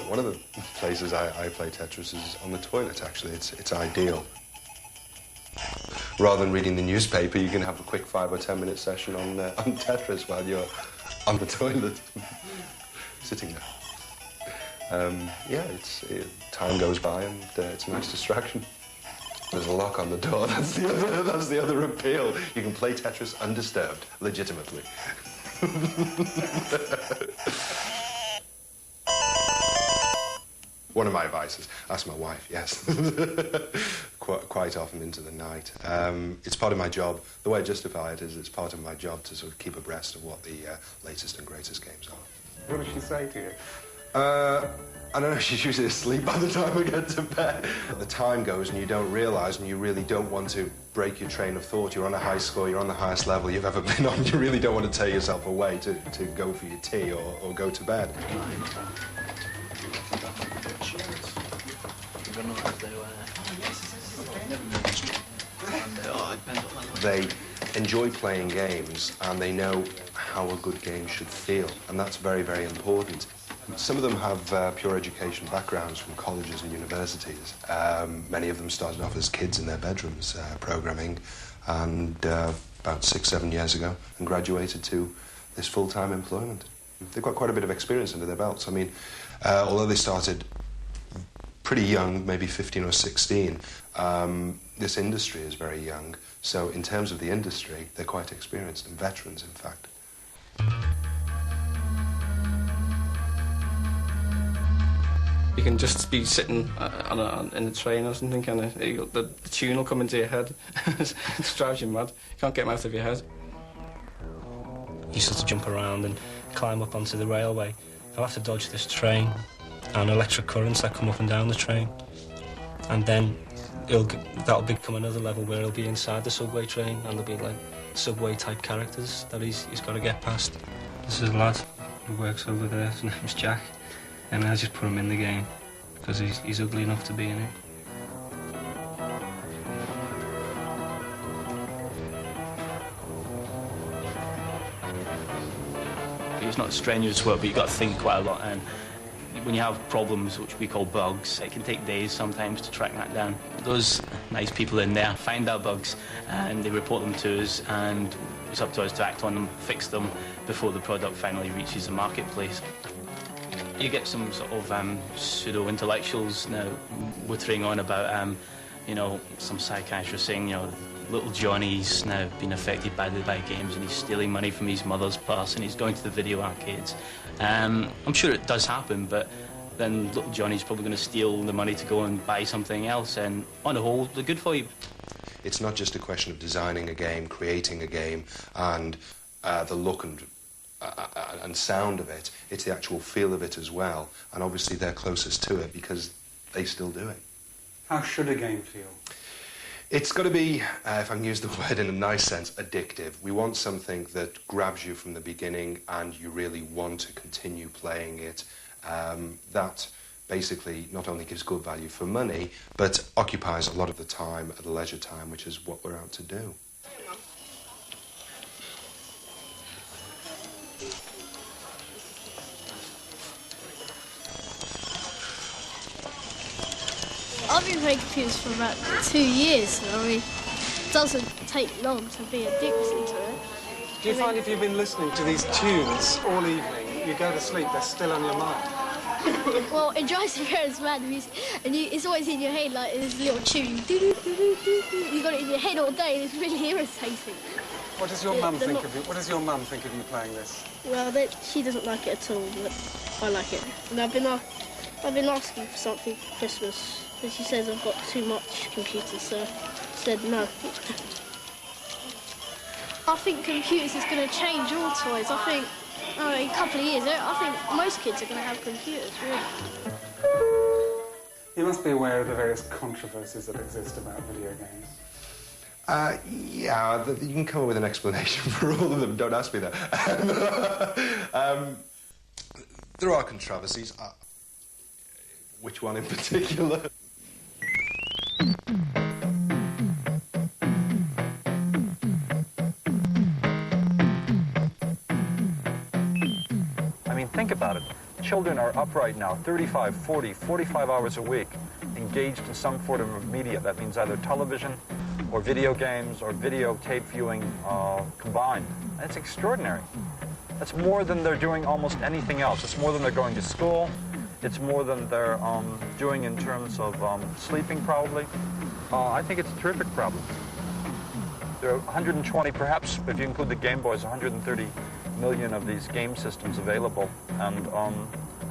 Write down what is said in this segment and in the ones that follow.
One of the places I play Tetris is on the toilet, actually. It's ideal. Rather than reading the newspaper, you can have a quick 5 or 10 minute session on Tetris while you're on the toilet, sitting there. Yeah, time goes by and it's a nice distraction. There's a lock on the door. That's the other appeal. You can play Tetris undisturbed, legitimately. One of my vices. Ask my wife, yes. quite often into the night. It's part of my job. The way I justify it is it's part of my job to sort of keep abreast of what the latest and greatest games are. What does she say to you? I don't know, she's usually asleep by the time we get to bed. The time goes and you don't realise, and you really don't want to break your train of thought. You're on a high score, you're on the highest level you've ever been on. You really don't want to tear yourself away to go for your tea or go to bed. They enjoy playing games and they know how a good game should feel, and that's very, very important. Some of them have pure education backgrounds from colleges and universities. Many of them started off as kids in their bedrooms programming, and about 6, 7 years ago, and graduated to this full-time employment. They've got quite a bit of experience under their belts. I mean, although they started pretty young, maybe 15 or 16, this industry is very young. So in terms of the industry, they're quite experienced and veterans, in fact. You can just be sitting in a train or something, and the tune will come into your head. It drives you mad. You can't get them out of your head. You sort of jump around and climb up onto the railway. I'll have to dodge this train and electric currents that come up and down the train. And then that'll become another level where he'll be inside the subway train, and there'll be like subway-type characters that he's got to get past. This is a lad who works over there. His name's Jack. And I just put him in the game because he's ugly enough to be in it. It's not strenuous work, but you've got to think quite a lot. And when you have problems, which we call bugs, it can take days sometimes to track that down. Those nice people in there find our bugs and they report them to us, and it's up to us to act on them, fix them before the product finally reaches the marketplace. You get some sort of pseudo-intellectuals now wittering on about, some psychiatrists saying, little Johnny's now been affected by games and he's stealing money from his mother's purse and he's going to the video arcades. I'm sure it does happen, but then little Johnny's probably going to steal the money to go and buy something else, and on the whole, they're good for you. It's not just a question of designing a game, creating a game, and the look and sound of it. It's the actual feel of it as well, and obviously they're closest to it because they still do it. How should a game feel? It's got to be, if I can use the word in a nice sense, addictive. We want something that grabs you from the beginning and you really want to continue playing it. That basically not only gives good value for money, but occupies a lot of the time at the leisure time, which is what we're out to do. I've been playing computers for about 2 years, so it doesn't take long to be addicted to it. Do you find if you've been listening to these tunes all evening, you go to sleep, they're still on your mind? Well, it drives your parents mad, the music, and it's always in your head, like this little tune. You've got it in your head all day, and it's really irritating. What does your mum think of you? What does your mum think of you playing this? Well, she doesn't like it at all, but I like it. And I've been asking for something for Christmas. And she says I've got too much computers, so I said no. I think computers is going to change all toys. I think in a couple of years, I think most kids are going to have computers, really. You must be aware of the various controversies that exist about video games. Yeah, you can come up with an explanation for all of them. Don't ask me that. There are controversies. Which one in particular? I mean, think about it. Children are up right now 35, 40, 45 hours a week engaged in some form of media. That means either television or video games or videotape viewing combined. That's extraordinary. That's more than they're doing almost anything else. It's more than they're going to school. It's more than they're doing in terms of sleeping, probably. I think it's a terrific problem. There are 120, perhaps, if you include the Game Boys, 130 million of these game systems available. And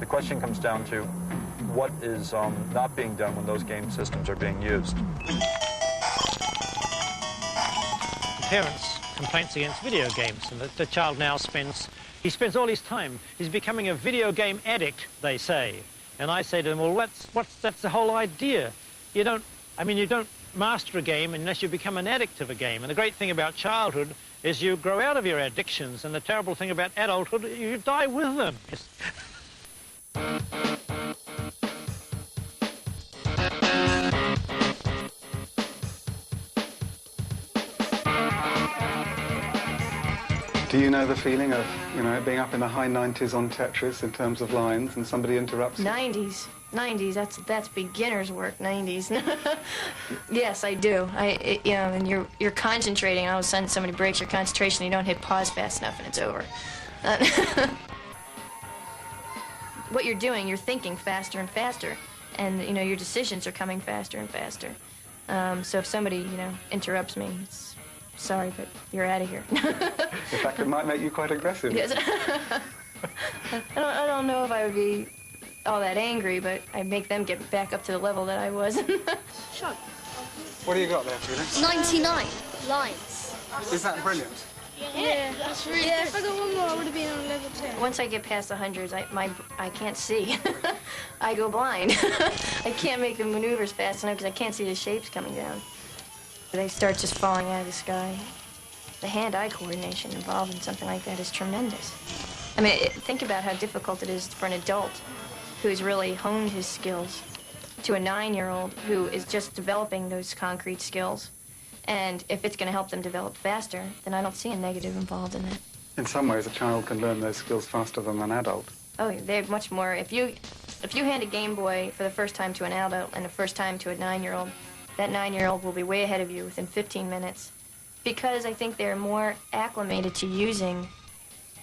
the question comes down to what is not being done when those game systems are being used. Parents' complaints against video games, and that the child now spends all his time. He's becoming a video game addict, they say. And I say to them, well, that's the whole idea. You don't master a game unless you become an addict of a game. And the great thing about childhood is you grow out of your addictions, and the terrible thing about adulthood, you die with them. Do you know the feeling of, being up in the high 90s on Tetris in terms of lines and somebody interrupts you? 90s, that's beginner's work, 90s. Yes, I do. And you're concentrating, and all of a sudden somebody breaks your concentration, and you don't hit pause fast enough, and it's over. What you're doing, you're thinking faster and faster, and, your decisions are coming faster and faster. So if somebody, interrupts me, it's... Sorry, but you're out of here. In fact, it might make you quite aggressive. Yes. I don't know if I would be all that angry, but I'd make them get back up to the level that I was. Sure. What do you got there, Felix? 99 lines. Is that brilliant? Yeah, that's really good. If I got one more, I would have been on level 10. Once I get past the hundreds, I can't see. I go blind. I can't make the maneuvers fast enough because I can't see the shapes coming down. They start just falling out of the sky. The hand-eye coordination involved in something like that is tremendous. Think about how difficult it is for an adult who's really honed his skills to a 9-year-old who is just developing those concrete skills. And if it's going to help them develop faster, then I don't see a negative involved in that. In some ways, a child can learn those skills faster than an adult. Oh, they're much more. If you hand a Game Boy for the first time to an adult and the first time to a 9-year-old, that 9-year-old will be way ahead of you within 15 minutes because I think they're more acclimated to using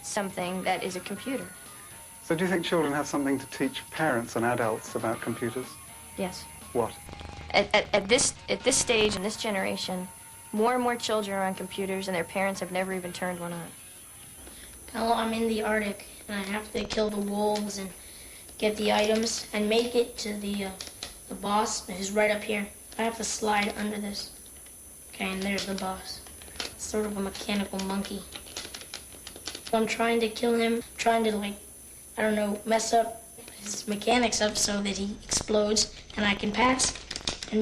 something that is a computer. So do you think children have something to teach parents and adults about computers? Yes. What? At this stage in this generation, more and more children are on computers and their parents have never even turned one on. Well, I'm in the Arctic and I have to kill the wolves and get the items and make it to the boss who's right up here. I have to slide under this. Okay, and there's the boss. It's sort of a mechanical monkey. I'm trying to kill him, trying to, mess up his mechanics up so that he explodes and I can pass.